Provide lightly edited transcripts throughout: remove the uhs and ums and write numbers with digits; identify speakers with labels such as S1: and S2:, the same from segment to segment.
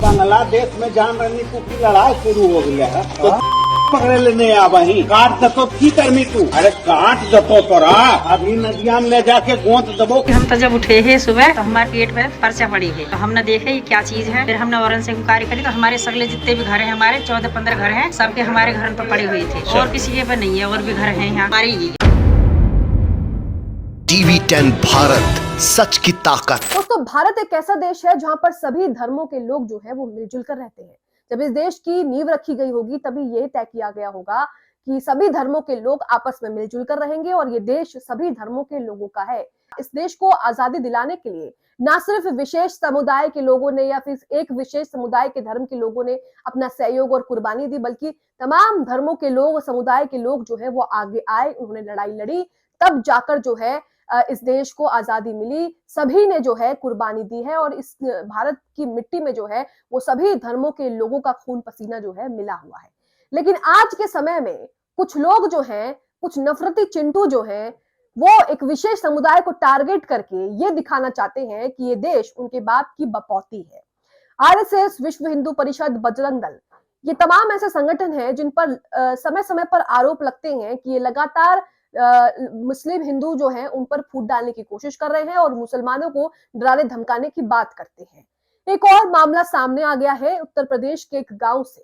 S1: बांग्लादेश में जान रणनीति की लड़ाई शुरू हो गया है तो पकड़े लेने आवाही काट दतो की करनी तू अरे काट दतो तोरा अभी नदिया में ले जाके गोंद दबो।
S2: हम तो जब उठे हैं सुबह तो हमारे पेट में पर्चा पड़ी है तो हमने देखे ये क्या चीज है। फिर हमने औरन से इंक्वायरी करी तो हमारे सगले जितने भी घर हैं हमारे 14-15 घर हैं सबके हमारे घर पर पड़ी हुई थी और किसी के पर नहीं है और भी घर हैं यहाँ हमारी ही।
S3: TV10 भारत सच की ताकत।
S4: दोस्तों, भारत एक ऐसा देश है जहां पर सभी धर्मों के लोग जो है वो मिलजुल कर रहते हैं। जब इस देश की नींव रखी गई होगी तभी ये तय किया गया होगा कि सभी धर्मों के लोग आपस में मिलजुल कर रहेंगे और ये देश सभी धर्मों के लोगों का है। इस देश को आजादी दिलाने के लिए ना सिर्फ विशेष समुदाय के लोगों ने या फिर एक विशेष समुदाय के धर्म के लोगों ने अपना सहयोग और कुर्बानी दी, बल्कि तमाम धर्मों के लोग, समुदाय के लोग जो है वो आगे आए, उन्होंने लड़ाई लड़ी, तब जाकर जो है इस देश को आजादी मिली। सभी ने जो है कुर्बानी दी है और इस भारत की मिट्टी में जो है वो सभी धर्मों के लोगों का खून पसीना जो है मिला हुआ है। लेकिन आज के समय में कुछ लोग जो हैं, कुछ नफरती चिंटू जो हैं, वो एक विशेष समुदाय को टारगेट करके ये दिखाना चाहते हैं कि ये देश उनके बाप की बपौती है। आरएसएस, विश्व हिंदू परिषद, बजरंग दल, ये तमाम ऐसे संगठन हैं जिन पर समय समय पर आरोप लगते हैं कि ये लगातार मुस्लिम हिंदू जो हैं उन पर फूट डालने की कोशिश कर रहे हैं और मुसलमानों को डराने धमकाने की बात करते हैं। एक और मामला सामने आ गया है उत्तर प्रदेश के एक गांव से।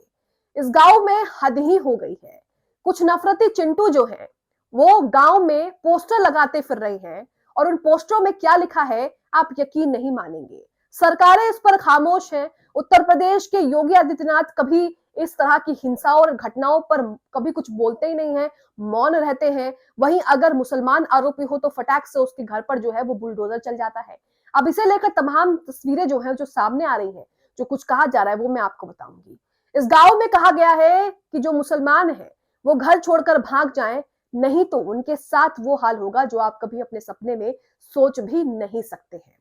S4: इस गांव में हद ही हो गई है। कुछ नफरती चिंटू जो हैं वो गांव में पोस्टर लगाते फिर रहे हैं और उन पोस्टरों में क्या लिखा है आप यकीन नहीं मानेंगे। सरकारें इस पर खामोश हैं। उत्तर प्रदेश के योगी आदित्यनाथ कभी इस तरह की हिंसा और घटनाओं पर कभी कुछ बोलते ही नहीं है, मौन रहते हैं। वहीं अगर मुसलमान आरोपी हो तो फटाक से उसके घर पर जो है वो बुलडोजर चल जाता है। अब इसे लेकर तमाम तस्वीरें जो हैं जो सामने आ रही हैं, जो कुछ कहा जा रहा है वो मैं आपको बताऊंगी। इस गांव में कहा गया है कि जो मुसलमान है वो घर छोड़कर भाग जाएं, नहीं तो उनके साथ वो हाल होगा जो आप कभी अपने सपने में सोच भी नहीं सकते हैं।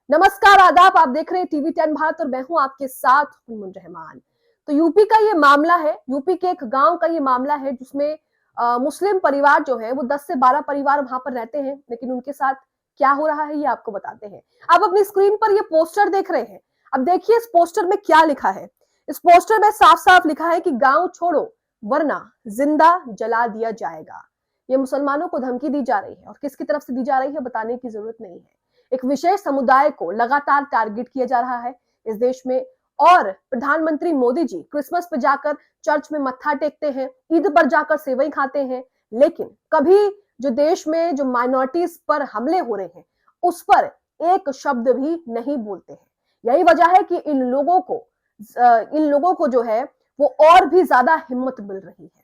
S4: नमस्कार, आदाब, आप देख रहे हैं TV10 भारत और मैं हूं आपके साथ मुन रहमान। तो यूपी का ये मामला है, यूपी के एक गांव का ये मामला है जिसमें मुस्लिम परिवार जो है वो 10 से 12 परिवार वहां पर रहते हैं, लेकिन उनके साथ क्या हो रहा है ये आपको बताते हैं। आप अपनी स्क्रीन पर ये पोस्टर देख रहे हैं। अब देखिए इस पोस्टर में क्या लिखा है। इस पोस्टर में साफ साफ लिखा है कि गांव छोड़ो वरना जिंदा जला दिया जाएगा। ये मुसलमानों को धमकी दी जा रही है और किसकी तरफ से दी जा रही है बताने की जरूरत नहीं है। एक विशेष समुदाय को लगातार टारगेट किया जा रहा है इस देश में। और प्रधानमंत्री मोदी जी क्रिसमस पे जाकर चर्च में मत्था टेकते हैं, ईद पर जाकर सेवई खाते हैं, लेकिन कभी जो देश में जो माइनॉरिटीज पर हमले हो रहे हैं उस पर एक शब्द भी नहीं बोलते हैं। यही वजह है कि इन लोगों को जो है वो और भी ज्यादा हिम्मत मिल रही है।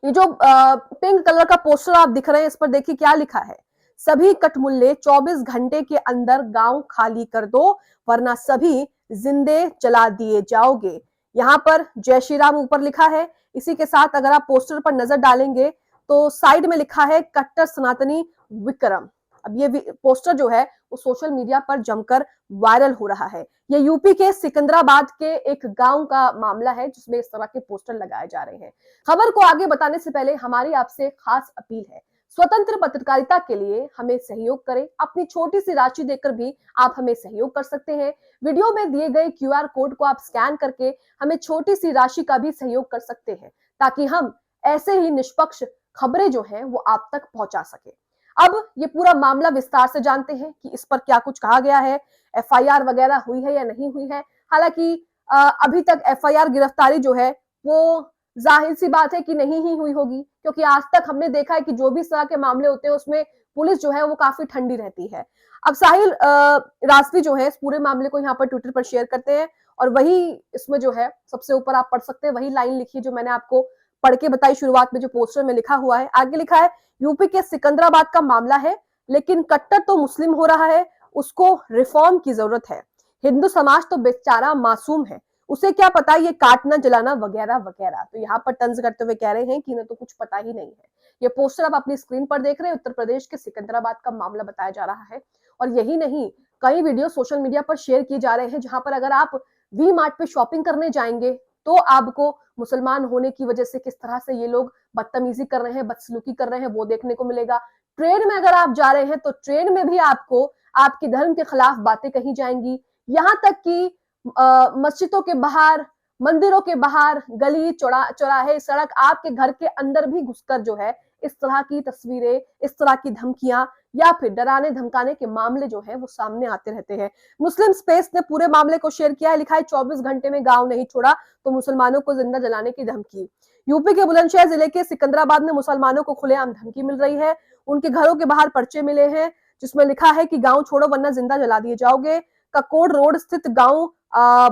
S4: ये जो पिंक कलर का पोस्टर आप दिख रहे हैं, इस पर देखिए क्या लिखा है। सभी कटमुल्ले 24 घंटे के अंदर गांव खाली कर दो वरना सभी जिंदे जला दिए जाओगे। यहाँ पर जय श्री राम ऊपर लिखा है। इसी के साथ अगर आप पोस्टर पर नजर डालेंगे तो साइड में लिखा है कट्टर सनातनी विक्रम। अब ये पोस्टर जो है वो सोशल मीडिया पर जमकर वायरल हो रहा है। ये यूपी के सिकंदराबाद के एक गांव का मामला है जिसमें इस तरह के पोस्टर लगाए जा रहे हैं। खबर को आगे बताने से पहले हमारी आपसे खास अपील है, स्वतंत्र पत्रकारिता के लिए हमें सहयोग करें। अपनी छोटी सी राशि देकर भी आप हमें सहयोग कर सकते हैं। वीडियो में दिए गए QR कोड को आप स्कैन करके हमें छोटी सी राशि का भी सहयोग कर सकते हैं ताकि हम ऐसे ही निष्पक्ष खबरें जो हैं वो आप तक पहुंचा सके। अब ये पूरा मामला विस्तार से जानते हैं कि इस पर क्या कुछ कहा गया है, FIR वगैरह हुई है या नहीं हुई है। हालांकि अभी तक FIR गिरफ्तारी जो है वो जाहिर सी बात है कि नहीं ही हुई होगी, क्योंकि आज तक हमने देखा है कि जो भी इस तरह के मामले होते हैं उसमें पुलिस जो है वो काफी ठंडी रहती है। अब साहिल राजवी जो है इस पूरे मामले को यहाँ पर ट्विटर पर शेयर करते हैं और वही इसमें जो है सबसे ऊपर आप पढ़ सकते हैं वही लाइन लिखी जो मैंने आपको पढ़ के बताई शुरुआत में, जो पोस्टर में लिखा हुआ है। आगे लिखा है यूपी के सिकंदराबाद का मामला है लेकिन कट्टर तो मुस्लिम हो रहा है, उसको रिफॉर्म की जरूरत है। हिंदू समाज तो बेचारा मासूम है, उसे क्या पता ये काटना जलाना वगैरह वगैरह। तो यहाँ पर तंज करते हुए कह रहे हैं कि इन्हें तो कुछ पता ही नहीं है। ये पोस्टर आप अपनी स्क्रीन पर देख रहे हैं, उत्तर प्रदेश के सिकंदराबाद का मामला बताया जा रहा है। और यही नहीं, कई वीडियो सोशल मीडिया पर शेयर किए जा रहे हैं जहां पर अगर आप वी मार्ट पे शॉपिंग करने जाएंगे तो आपको मुसलमान होने की वजह से किस तरह से ये लोग बदतमीजी कर रहे हैं, बदसलूकी कर रहे हैं वो देखने को मिलेगा। ट्रेन में अगर आप जा रहे हैं तो ट्रेन में भी आपको आपके धर्म के खिलाफ बातें कही जाएंगी। यहाँ तक कि मस्जिदों के बाहर, मंदिरों के बाहर, गली चौराहे, सड़क, आपके घर के अंदर भी घुसकर जो है इस तरह की तस्वीरें, इस तरह की धमकियां या फिर डराने धमकाने के मामले जो है वो सामने आते रहते हैं। मुस्लिम स्पेस ने पूरे मामले को शेयर किया है, लिखा है 24 घंटे में गांव नहीं छोड़ा तो मुसलमानों को जिंदा जलाने की धमकी। यूपी के बुलंदशहर जिले के सिकंदराबाद में मुसलमानों को खुलेआम धमकी मिल रही है। उनके घरों के बाहर पर्चे मिले हैं जिसमें लिखा है कि गांव छोड़ो वरना जिंदा जला दिए जाओगे। ककोड रोड स्थित गांव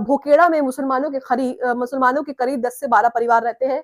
S4: भोकेड़ा में मुसलमानों के करीब 10 से 12 परिवार रहते हैं।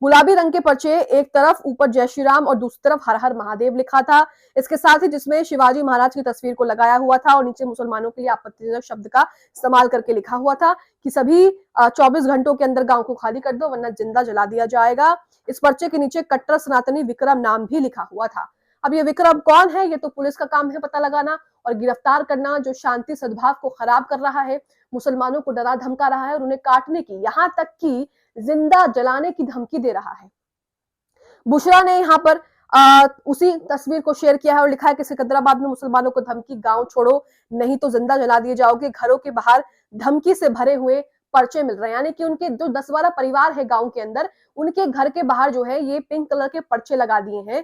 S4: गुलाबी रंग के पर्चे, एक तरफ ऊपर जय श्री राम और दूसरी तरफ हर हर महादेव लिखा था। इसके साथ ही जिसमें शिवाजी महाराज की तस्वीर को लगाया हुआ था और नीचे मुसलमानों के लिए आपत्तिजनक शब्द का इस्तेमाल करके लिखा हुआ था कि सभी 24 घंटों के अंदर गांव को खाली कर दो वरना जिंदा जला दिया जाएगा। इस पर्चे के नीचे कट्टर सनातनी विक्रम नाम भी लिखा हुआ था। अब ये विक्रम कौन है, ये तो पुलिस का काम है पता लगाना और गिरफ्तार करना, जो शांति सद्भाव को खराब कर रहा है, मुसलमानों को डरा धमका रहा है और उन्हें काटने की, यहाँ तक कि जिंदा जलाने की धमकी दे रहा है। बुशरा ने यहाँ पर उसी तस्वीर को शेयर किया है और लिखा है कि सिकंदराबाद में मुसलमानों को धमकी, गांव छोड़ो नहीं तो जिंदा जला दिए जाओगे। घरों के बाहर धमकी से भरे हुए पर्चे मिल रहे हैं, यानी कि उनके जो 10-12 परिवार है गांव के अंदर, उनके घर के बाहर जो है ये पिंक कलर के पर्चे लगा दिए हैं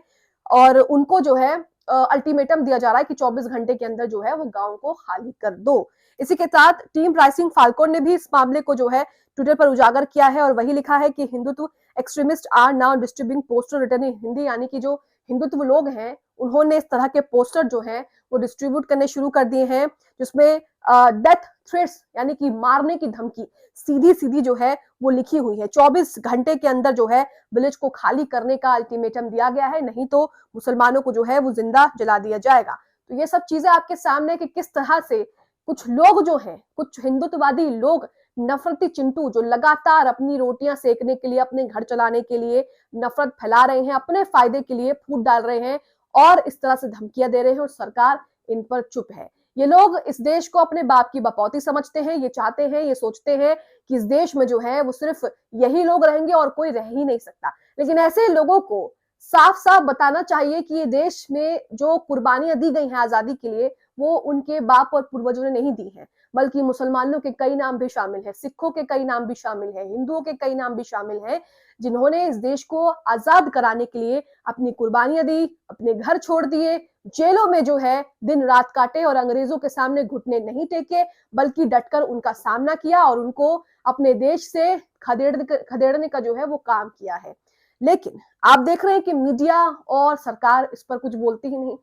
S4: और उनको जो है अल्टीमेटम दिया जा रहा है कि 24 घंटे के अंदर जो है वो गांव को खाली कर दो। इसी के साथ टीम राइजिंग फाल्कन ने भी इस मामले को जो है ट्विटर पर उजागर किया है और वही लिखा है कि Hindutva extremists are now distributing posters written in Hindi, यानी कि जो हिंदुत्व लोग हैं उन्होंने इस तरह के पोस्टर जो है वो डिस्ट्रीब्यूट करने शुरू कर दिए हैं जिसमें डेथ थ्रेट्स यानी कि मारने की धमकी सीधी सीधी जो है वो लिखी हुई है। 24 घंटे के अंदर जो है विलेज को खाली करने का अल्टीमेटम दिया गया है, नहीं तो मुसलमानों को जो है वो जिंदा जला दिया जाएगा। तो ये सब चीजें आपके सामने कि किस तरह से कुछ लोग जो हैं, कुछ हिंदुत्ववादी लोग, नफरती चिंटू जो लगातार अपनी रोटियां सेकने के लिए, अपने घर चलाने के लिए नफरत फैला रहे हैं, अपने फायदे के लिए फूट डाल रहे हैं और इस तरह से धमकियां दे रहे हैं और सरकार इन पर चुप है। ये लोग इस देश को अपने बाप की बपौती समझते हैं, ये चाहते हैं, ये सोचते हैं कि इस देश में जो है वो सिर्फ यही लोग रहेंगे और कोई रह ही नहीं सकता। लेकिन ऐसे लोगों को साफ साफ बताना चाहिए कि ये देश में जो कुर्बानियां दी गई हैं आजादी के लिए, वो उनके बाप और पूर्वजों ने नहीं दी हैं, बल्कि मुसलमानों के कई नाम भी शामिल हैं, सिखों के कई नाम भी शामिल हैं, हिंदुओं के कई नाम भी शामिल हैं, जिन्होंने इस देश को आजाद कराने के लिए अपनी कुर्बानियां दी, अपने घर छोड़ दिए, जेलों में जो है दिन रात काटे और अंग्रेजों के सामने घुटने नहीं टेके, बल्कि डटकर उनका सामना किया और उनको अपने देश से खदेड़ने का जो है वो काम किया है। लेकिन आप देख रहे हैं कि मीडिया और सरकार इस पर कुछ बोलती ही नहीं।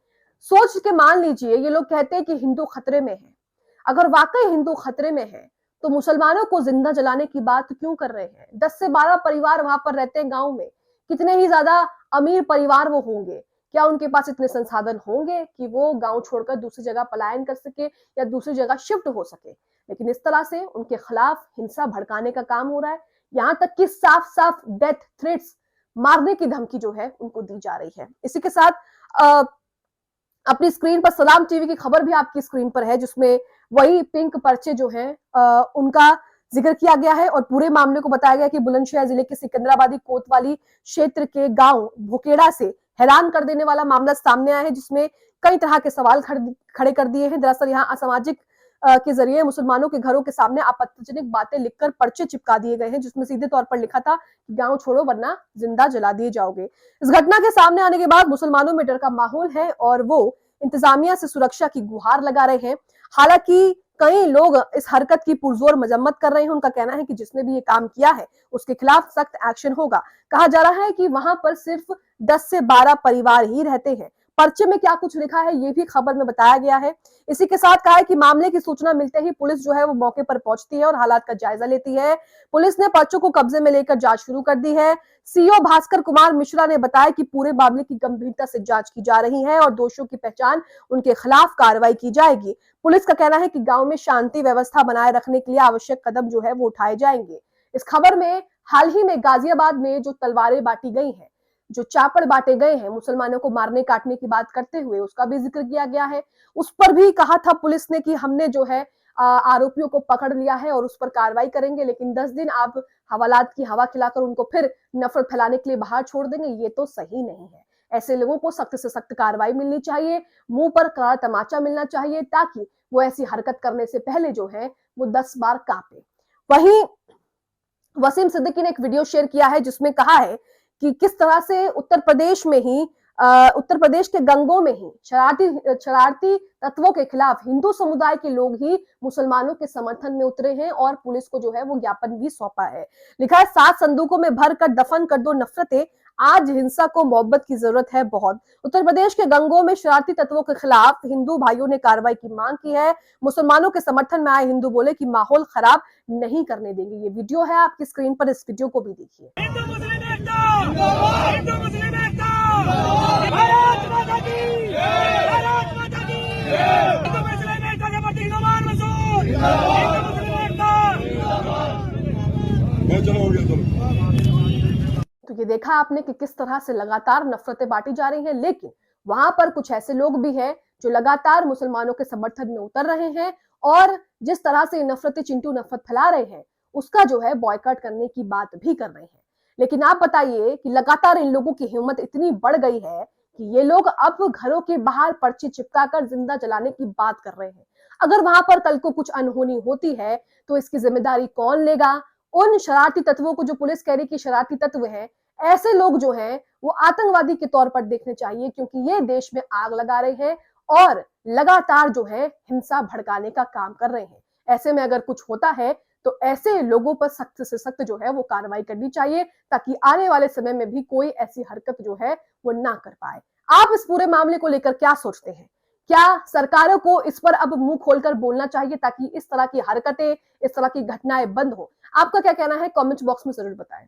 S4: सोच के मान लीजिए ये लोग कहते हैं कि हिंदू खतरे में है, अगर वाकई हिंदू खतरे में है तो मुसलमानों को जिंदा जलाने की बात क्यों कर रहे हैं? 10 से 12 परिवार वहां पर रहते हैं गांव में, कितने ही ज्यादा अमीर परिवार वो होंगे, क्या उनके पास इतने संसाधन होंगे कि वो गांव छोड़कर दूसरी जगह पलायन कर सके या दूसरी जगह शिफ्ट हो सके? लेकिन इस तरह से उनके खिलाफ हिंसा भड़काने का काम हो रहा है, यहाँ तक कि साफ साफ डेथ थ्रेट्स, मारने की धमकी जो है उनको दी जा रही है। इसी के साथ अपनी स्क्रीन पर सलाम टीवी की खबर भी आपकी स्क्रीन पर है जिसमें वही पिंक पर्चे जो हैं उनका जिक्र किया गया है और पूरे मामले को बताया गया कि बुलंदशहर जिले के सिकंदराबादी कोतवाली क्षेत्र के गांव भोकेड़ा से हैरान कर देने वाला मामला सामने आया है जिसमें कई तरह के सवाल खड़े कर दिए हैं। दरअसल यहाँ असामाजिक के जरिए मुसलमानों के घरों के सामने आपत्तिजनक बातें लिखकर पर्चे चिपका दिए गए हैं जिसमें सीधे तौर पर लिखा था कि गांव छोड़ो वरना जिंदा जला दिए जाओगे। इस घटना के सामने आने के बाद मुसलमानों में डर का माहौल है और वो इंतजामिया से सुरक्षा की गुहार लगा रहे हैं। हालांकि कई लोग इस हरकत की पुरजोर मजम्मत कर रहे हैं। उनका कहना है कि जिसने भी ये काम किया है उसके खिलाफ सख्त एक्शन होगा। कहा जा रहा है कि वहां पर सिर्फ 10 से 12 परिवार ही रहते हैं। पर्चे में क्या कुछ लिखा है ये भी खबर में बताया गया है। इसी के साथ कहा है कि मामले की सूचना मिलते ही पुलिस जो है वो मौके पर पहुंचती है और हालात का जायजा लेती है। पुलिस ने पर्चों को कब्जे में लेकर जांच शुरू कर दी है। सीओ भास्कर कुमार मिश्रा ने बताया कि पूरे मामले की गंभीरता से जांच की जा रही है और दोषियों की पहचान, उनके खिलाफ कार्रवाई की जाएगी। पुलिस का कहना है कि गांव में शांति व्यवस्था बनाए रखने के लिए आवश्यक कदम जो है वो उठाए जाएंगे। इस खबर में हाल ही में गाजियाबाद में जो तलवारें बांटी गई हैं, जो चापड़ बांटे गए हैं मुसलमानों को मारने काटने की बात करते हुए, उसका भी जिक्र किया गया है। उस पर भी कहा था पुलिस ने कि हमने जो है आरोपियों को पकड़ लिया है और उस पर कार्रवाई करेंगे, लेकिन 10 दिन आप हवालात की हवा खिलाकर उनको फिर नफरत फैलाने के लिए बाहर छोड़ देंगे, ये तो सही नहीं है। ऐसे लोगों को सख्त से सख्त कार्रवाई मिलनी चाहिए, मुंह पर करारा तमाचा मिलना चाहिए, ताकि वो ऐसी हरकत करने से पहले जो है वो 10 बार कांपे। वहीं वसीम सिद्दीकी ने एक वीडियो शेयर किया है जिसमें कहा है कि किस तरह से उत्तर प्रदेश के गंगों में ही शरारती तत्वों के खिलाफ हिंदू समुदाय के लोग ही मुसलमानों के समर्थन में उतरे हैं और पुलिस को जो है वो ज्ञापन भी सौंपा है। लिखा है 7 संदूकों में भर कर दफन कर दो नफरतें, आज हिंसा को मोहब्बत की जरूरत है बहुत। उत्तर प्रदेश के गंगों में शरारती तत्वों के खिलाफ हिंदू भाइयों ने कार्रवाई की मांग की है। मुसलमानों के समर्थन में आए हिंदू बोले कि माहौल खराब नहीं करने देंगे। ये वीडियो है आपकी स्क्रीन पर, इस वीडियो को भी देखिए। तो ये देखा आपने कि किस तरह से लगातार नफरतें बांटी जा रही हैं, लेकिन वहां पर कुछ ऐसे लोग भी हैं जो लगातार मुसलमानों के समर्थन में उतर रहे हैं और जिस तरह से नफरतें चिंटू नफरत फैला रहे हैं उसका जो है बॉयकॉट करने की बात भी कर रहे हैं। लेकिन आप बताइए कि लगातार इन लोगों की हिम्मत इतनी बढ़ गई है कि ये लोग अब घरों के बाहर पर्ची चिपकाकर जिंदा जलाने की बात कर रहे हैं। अगर वहां पर कल को कुछ अनहोनी होती है तो इसकी जिम्मेदारी कौन लेगा? उन शरारती तत्वों को जो पुलिस कह रही कि शरारती तत्व है, ऐसे लोग जो हैं वो आतंकवादी के तौर पर देखने चाहिए, क्योंकि ये देश में आग लगा रहे हैं और लगातार जो है हिंसा भड़काने का काम कर रहे हैं। ऐसे में अगर कुछ होता है तो ऐसे लोगों पर सख्त से सख्त जो है वो कार्रवाई करनी चाहिए, ताकि आने वाले समय में भी कोई ऐसी हरकत जो है वो ना कर पाए। आप इस पूरे मामले को लेकर क्या सोचते हैं? क्या सरकारों को इस पर अब मुंह खोलकर बोलना चाहिए ताकि इस तरह की हरकतें, इस तरह की घटनाएं बंद हो? आपका क्या कहना है? कमेंट बॉक्स में जरूर बताएं।